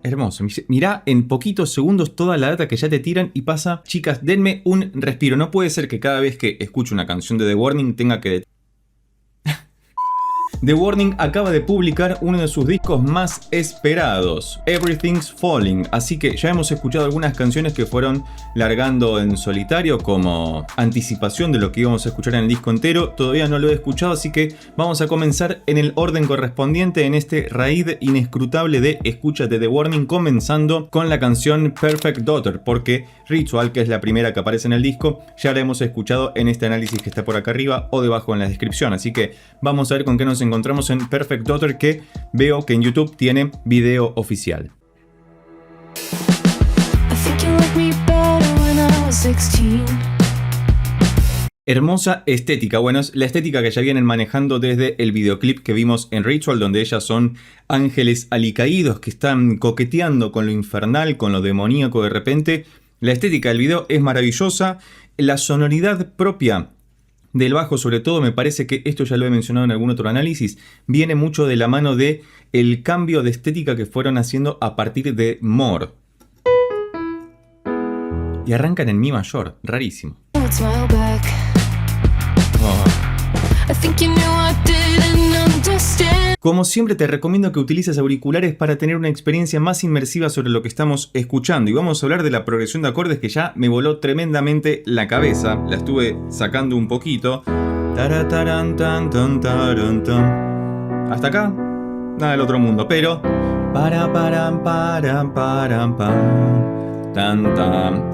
Hermoso. Mirá en poquitos segundos toda la data que ya te tiran y pasa. Chicas, denme un respiro. No puede ser que cada vez que escucho una canción de The Warning tenga que... The Warning acaba de publicar uno de sus discos más esperados, Everything's Falling, así que ya hemos escuchado algunas canciones que fueron largando en solitario como anticipación de lo que íbamos a escuchar en el disco entero. Todavía no lo he escuchado, así que vamos a comenzar en el orden correspondiente en este raid inescrutable de escuchas de The Warning, comenzando con la canción Perfect Daughter, porque Ritual, que es la primera que aparece en el disco, ya la hemos escuchado en este análisis que está por acá arriba o debajo en la descripción, así que vamos a ver con qué nos encontramos en Perfect Daughter, que veo que en YouTube tiene video oficial. Hermosa estética. Bueno, es la estética que ya vienen manejando desde el videoclip que vimos en Ritual, donde ellas son ángeles alicaídos que están coqueteando con lo infernal, con lo demoníaco de repente. La estética del video es maravillosa. La sonoridad propia del bajo, sobre todo, me parece que esto ya lo he mencionado en algún otro análisis, viene mucho de la mano de el cambio de estética que fueron haciendo a partir de More. Y arrancan en Mi mayor, rarísimo. Como siempre te recomiendo que utilices auriculares para tener una experiencia más inmersiva sobre lo que estamos escuchando. Y vamos a hablar de la progresión de acordes que ya me voló tremendamente la cabeza. La estuve sacando un poquito. Hasta acá, nada del otro mundo. Pero...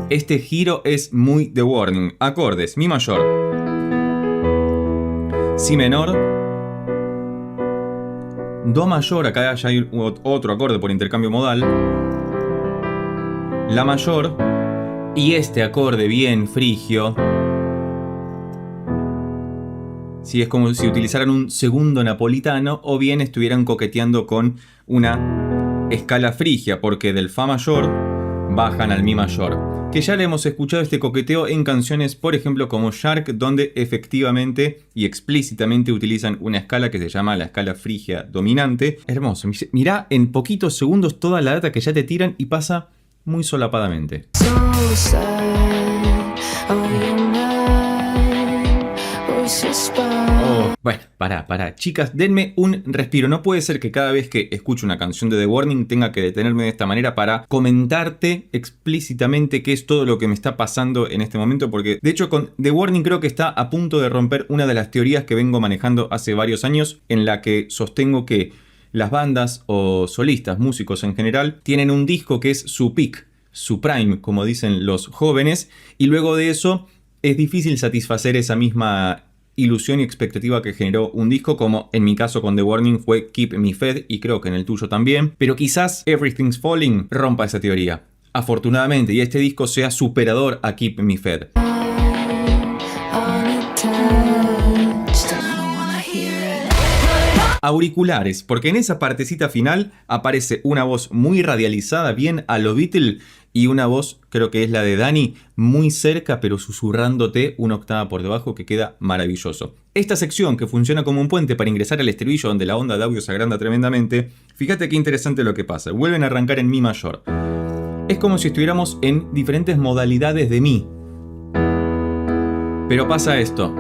Este giro es muy The Warning. Acordes: Mi mayor, Si menor, Do mayor, acá ya hay otro acorde por intercambio modal, La mayor, y este acorde bien frigio. Sí, es como si utilizaran un segundo napolitano o bien estuvieran coqueteando con una escala frigia, porque del Fa mayor bajan al Mi mayor. Que ya le hemos escuchado este coqueteo en canciones, por ejemplo, como Shark, donde efectivamente y explícitamente utilizan una escala que se llama la escala frigia dominante. Hermoso. Mirá en poquitos segundos toda la data que ya te tiran y pasa muy solapadamente. Bueno, pará. Chicas, denme un respiro. No puede ser que cada vez que escucho una canción de The Warning tenga que detenerme de esta manera para comentarte explícitamente qué es todo lo que me está pasando en este momento, porque de hecho con The Warning creo que está a punto de romper una de las teorías que vengo manejando hace varios años, en la que sostengo que las bandas o solistas, músicos en general, tienen un disco que es su peak, su prime, como dicen los jóvenes, y luego de eso es difícil satisfacer esa misma ilusión y expectativa que generó un disco, como en mi caso con The Warning fue Keep Me Fed, y creo que en el tuyo también, pero quizás Everything's Falling rompa esa teoría, afortunadamente, y este disco sea superador a Keep Me Fed. Auriculares, porque en esa partecita final aparece una voz muy radializada, bien a lo Beatle, y una voz, creo que es la de Dani, muy cerca pero susurrándote una octava por debajo, que queda maravilloso. Esta sección, que funciona como un puente para ingresar al estribillo donde la onda de audio se agranda tremendamente, fíjate qué interesante lo que pasa. Vuelven a arrancar en Mi mayor. Es como si estuviéramos en diferentes modalidades de Mi. Pero pasa esto.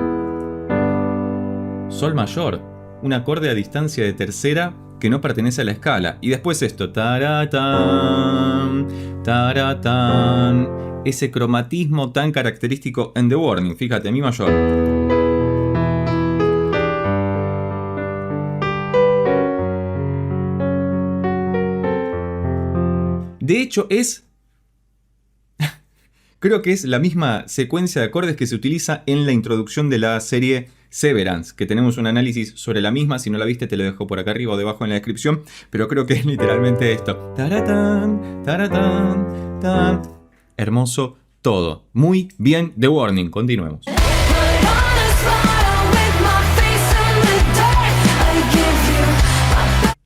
Sol mayor, un acorde a distancia de tercera que no pertenece a la escala. Y después esto, taratán, taratán. Ese cromatismo tan característico en The Warning. Fíjate, Mi mayor. De hecho es... creo que es la misma secuencia de acordes que se utiliza en la introducción de la serie Severance, que tenemos un análisis sobre la misma. Si no la viste te lo dejo por acá arriba o debajo en la descripción, pero creo que es literalmente esto. Taratán, taratán, tan. Hermoso todo. Muy bien The Warning. Continuemos.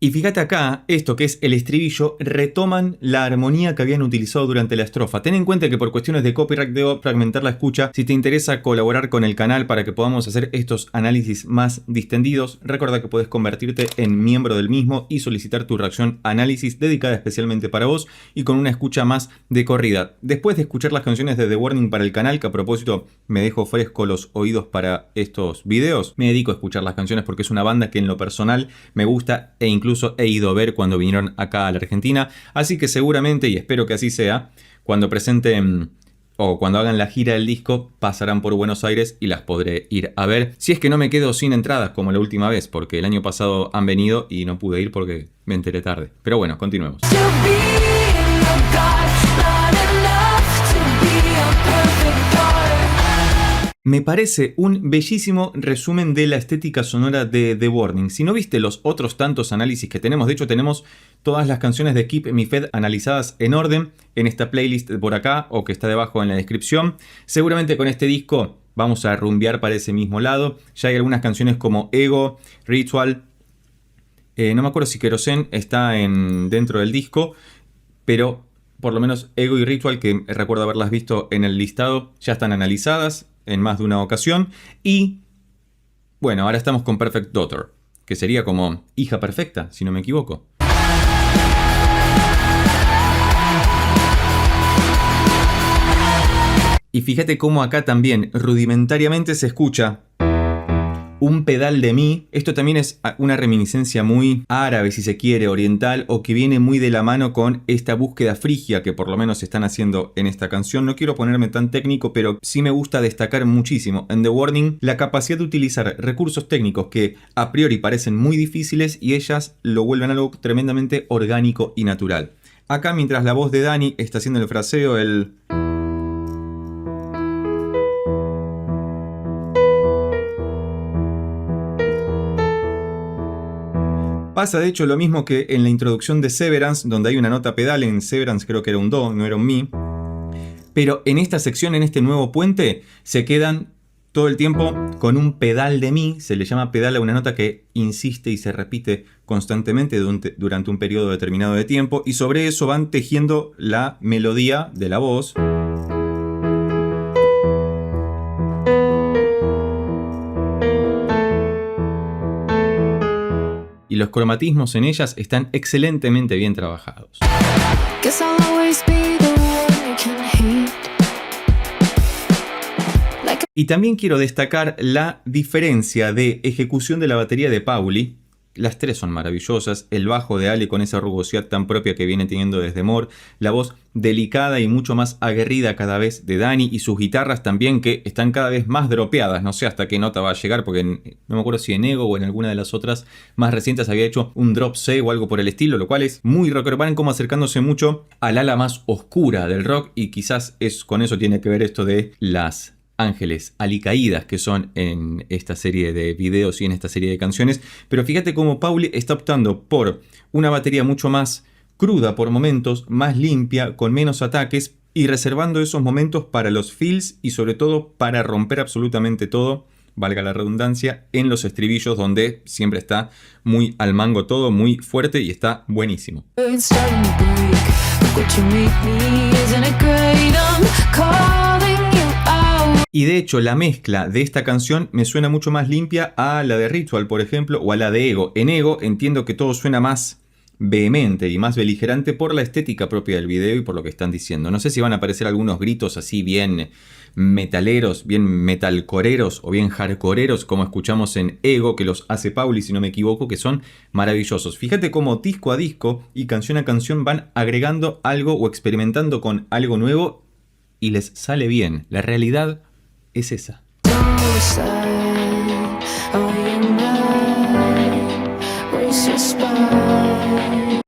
Y fíjate acá, esto que es el estribillo, retoman la armonía que habían utilizado durante la estrofa. Ten en cuenta que por cuestiones de copyright debo fragmentar la escucha. Si te interesa colaborar con el canal para que podamos hacer estos análisis más distendidos, recuerda que puedes convertirte en miembro del mismo y solicitar tu reacción análisis dedicada especialmente para vos y con una escucha más de corrida. Después de escuchar las canciones de The Warning para el canal, que a propósito me dejo fresco los oídos para estos videos, me dedico a escuchar las canciones porque es una banda que en lo personal me gusta e incluso he ido a ver cuando vinieron acá a la Argentina, así que seguramente, y espero que así sea, cuando presenten o cuando hagan la gira del disco, pasarán por Buenos Aires y las podré ir a ver. Si es que no me quedo sin entradas como la última vez, porque el año pasado han venido y no pude ir porque me enteré tarde. Pero bueno, continuemos. Me parece un bellísimo resumen de la estética sonora de The Warning. Si no viste los otros tantos análisis que tenemos, de hecho tenemos todas las canciones de Keep Me Fed analizadas en orden en esta playlist por acá o que está debajo en la descripción. Seguramente con este disco vamos a rumbear para ese mismo lado. Ya hay algunas canciones como Ego, Ritual. No me acuerdo si Kerosene está dentro del disco, pero por lo menos Ego y Ritual, que recuerdo haberlas visto en el listado, ya están analizadas en más de una ocasión. Y bueno, ahora estamos con Perfect Daughter, que sería como hija perfecta, si no me equivoco. Y fíjate cómo acá también rudimentariamente se escucha un pedal de mi. Esto también es una reminiscencia muy árabe, si se quiere, oriental, o que viene muy de la mano con esta búsqueda frigia que por lo menos están haciendo en esta canción. No quiero ponerme tan técnico, pero sí me gusta destacar muchísimo en The Warning la capacidad de utilizar recursos técnicos que a priori parecen muy difíciles y ellas lo vuelven algo tremendamente orgánico y natural. Acá, mientras la voz de Dani está haciendo el fraseo, pasa de hecho lo mismo que en la introducción de Severance, donde hay una nota pedal. En Severance creo que era un do, no era un mi. Pero en esta sección, en este nuevo puente, se quedan todo el tiempo con un pedal de mi. Se le llama pedal a una nota que insiste y se repite constantemente durante un periodo determinado de tiempo. Y sobre eso van tejiendo la melodía de la voz. Y los cromatismos en ellas están excelentemente bien trabajados. Y también quiero destacar la diferencia de ejecución de la batería de Pauli. Las tres son maravillosas. El bajo de Ale con esa rugosidad tan propia que viene teniendo desde More. La voz delicada y mucho más aguerrida cada vez de Dani. Y sus guitarras también, que están cada vez más dropeadas. No sé hasta qué nota va a llegar, porque no me acuerdo si en Ego o en alguna de las otras más recientes había hecho un drop C o algo por el estilo, lo cual es muy rocker. Van como acercándose mucho al ala más oscura del rock. Y quizás con eso tiene que ver esto de las ángeles alicaídas que son en esta serie de videos y en esta serie de canciones. Pero fíjate cómo Pauli está optando por una batería mucho más cruda por momentos, más limpia, con menos ataques, y reservando esos momentos para los fills y sobre todo para romper absolutamente todo, valga la redundancia, en los estribillos, donde siempre está muy al mango todo, muy fuerte y está buenísimo. Y de hecho la mezcla de esta canción me suena mucho más limpia a la de Ritual, por ejemplo, o a la de Ego. En Ego entiendo que todo suena más vehemente y más beligerante por la estética propia del video y por lo que están diciendo. No sé si van a aparecer algunos gritos así bien metaleros, bien metalcoreros o bien hardcoreros como escuchamos en Ego, que los hace Pauli, si no me equivoco, que son maravillosos. Fíjate cómo disco a disco y canción a canción van agregando algo o experimentando con algo nuevo y les sale bien. La realidad es esa.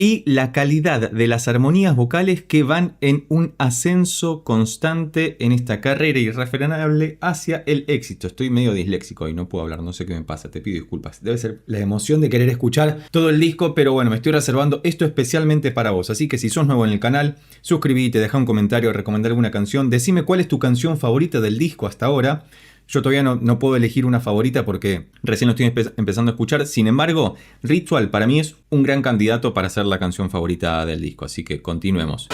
Y la calidad de las armonías vocales que van en un ascenso constante en esta carrera irrefrenable hacia el éxito. Estoy medio disléxico y no puedo hablar, no sé qué me pasa, te pido disculpas. Debe ser la emoción de querer escuchar todo el disco, pero bueno, me estoy reservando esto especialmente para vos. Así que si sos nuevo en el canal, suscribite, deja un comentario, recomendar alguna canción, decime cuál es tu canción favorita del disco hasta ahora. Yo todavía no puedo elegir una favorita porque recién lo estoy empezando a escuchar. Sin embargo, Ritual para mí es un gran candidato para ser la canción favorita del disco. Así que continuemos.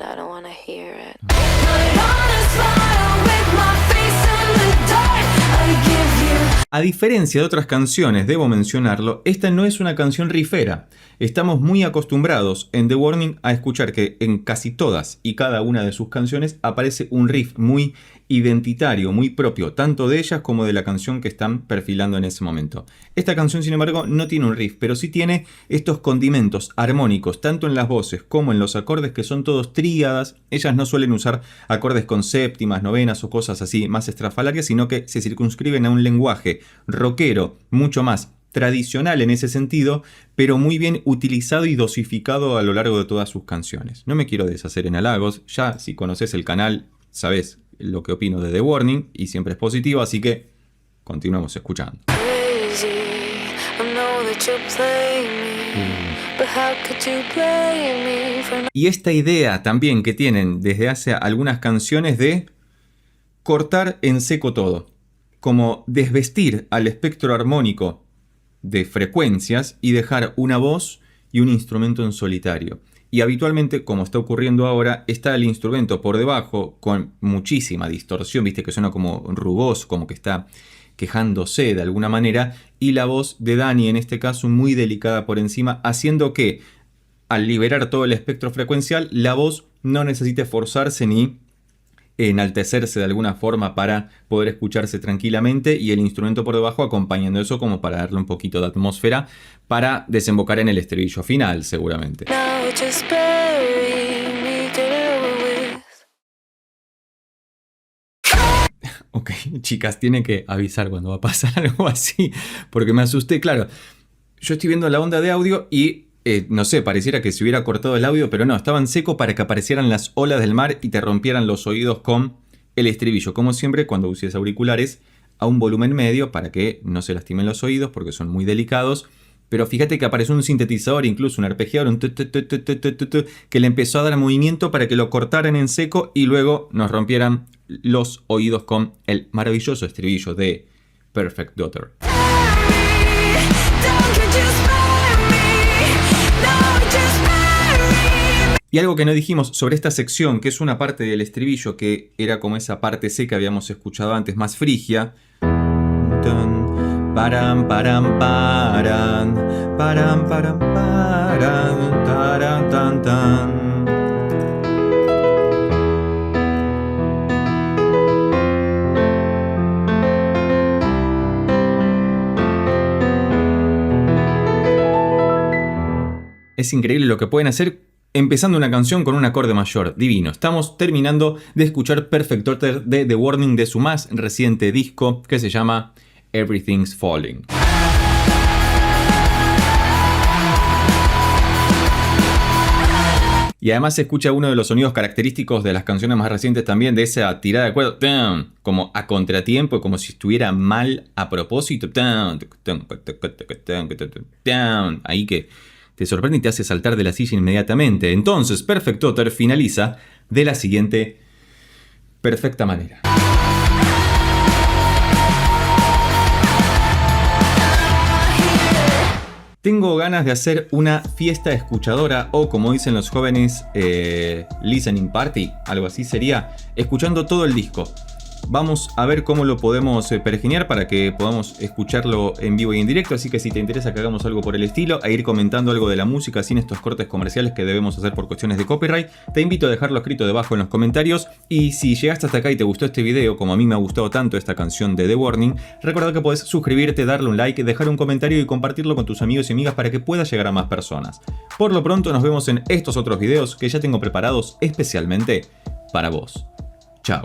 A diferencia de otras canciones, debo mencionarlo, esta no es una canción riffera. Estamos muy acostumbrados en The Warning a escuchar que en casi todas y cada una de sus canciones aparece un riff muy identitario, muy propio, tanto de ellas como de la canción que están perfilando en ese momento. Esta canción, sin embargo, no tiene un riff, pero sí tiene estos condimentos armónicos, tanto en las voces como en los acordes, que son todos tríadas. Ellas no suelen usar acordes con séptimas, novenas o cosas así más estrafalarias, sino que se circunscriben a un lenguaje rockero, mucho más tradicional en ese sentido, pero muy bien utilizado y dosificado a lo largo de todas sus canciones. No me quiero deshacer en halagos, ya si conoces el canal sabes lo que opino de The Warning y siempre es positivo, así que continuamos escuchando. Y esta idea también que tienen desde hace algunas canciones de cortar en seco todo, como desvestir al espectro armónico de frecuencias y dejar una voz y un instrumento en solitario. Y habitualmente, como está ocurriendo ahora, está el instrumento por debajo con muchísima distorsión, viste que suena como rugoso, como que está quejándose de alguna manera, y la voz de Dani en este caso muy delicada por encima, haciendo que al liberar todo el espectro frecuencial, la voz no necesite forzarse ni enaltecerse de alguna forma para poder escucharse tranquilamente, y el instrumento por debajo acompañando eso como para darle un poquito de atmósfera para desembocar en el estribillo final seguramente. Ok, chicas, tienen que avisar cuando va a pasar algo así, porque me asusté. Claro, yo estoy viendo la onda de audio y no sé, pareciera que se hubiera cortado el audio, pero no, estaba en seco para que aparecieran las olas del mar y te rompieran los oídos con el estribillo. Como siempre, cuando uses auriculares, a un volumen medio para que no se lastimen los oídos porque son muy delicados. Pero fíjate que apareció un sintetizador, incluso un arpegiador, un que le empezó a dar movimiento para que lo cortaran en seco y luego nos rompieran los oídos con el maravilloso estribillo de Perfect Daughter. Y algo que no dijimos sobre esta sección, que es una parte del estribillo que era como esa parte C que habíamos escuchado antes, más frigia. Param, param, param, param, param, param, taran, tan, tan. Es increíble lo que pueden hacer empezando una canción con un acorde mayor. Divino. Estamos terminando de escuchar Perfect Daughter de The Warning, de su más reciente disco que se llama Everything's Falling. Y además se escucha uno de los sonidos característicos de las canciones más recientes también, de esa tirada de cuerda, como a contratiempo, como si estuviera mal a propósito. Ahí que te sorprende y te hace saltar de la silla inmediatamente. Entonces, Perfect Daughter finaliza de la siguiente perfecta manera. Tengo ganas de hacer una fiesta escuchadora o, como dicen los jóvenes, listening party, algo así sería, escuchando todo el disco. Vamos a ver cómo lo podemos pergeniar para que podamos escucharlo en vivo y en directo, así que si te interesa que hagamos algo por el estilo, a ir comentando algo de la música sin estos cortes comerciales que debemos hacer por cuestiones de copyright, te invito a dejarlo escrito debajo en los comentarios. Y si llegaste hasta acá y te gustó este video, como a mí me ha gustado tanto esta canción de The Warning, recuerda que podés suscribirte, darle un like, dejar un comentario y compartirlo con tus amigos y amigas para que pueda llegar a más personas. Por lo pronto nos vemos en estos otros videos que ya tengo preparados especialmente para vos. Chao.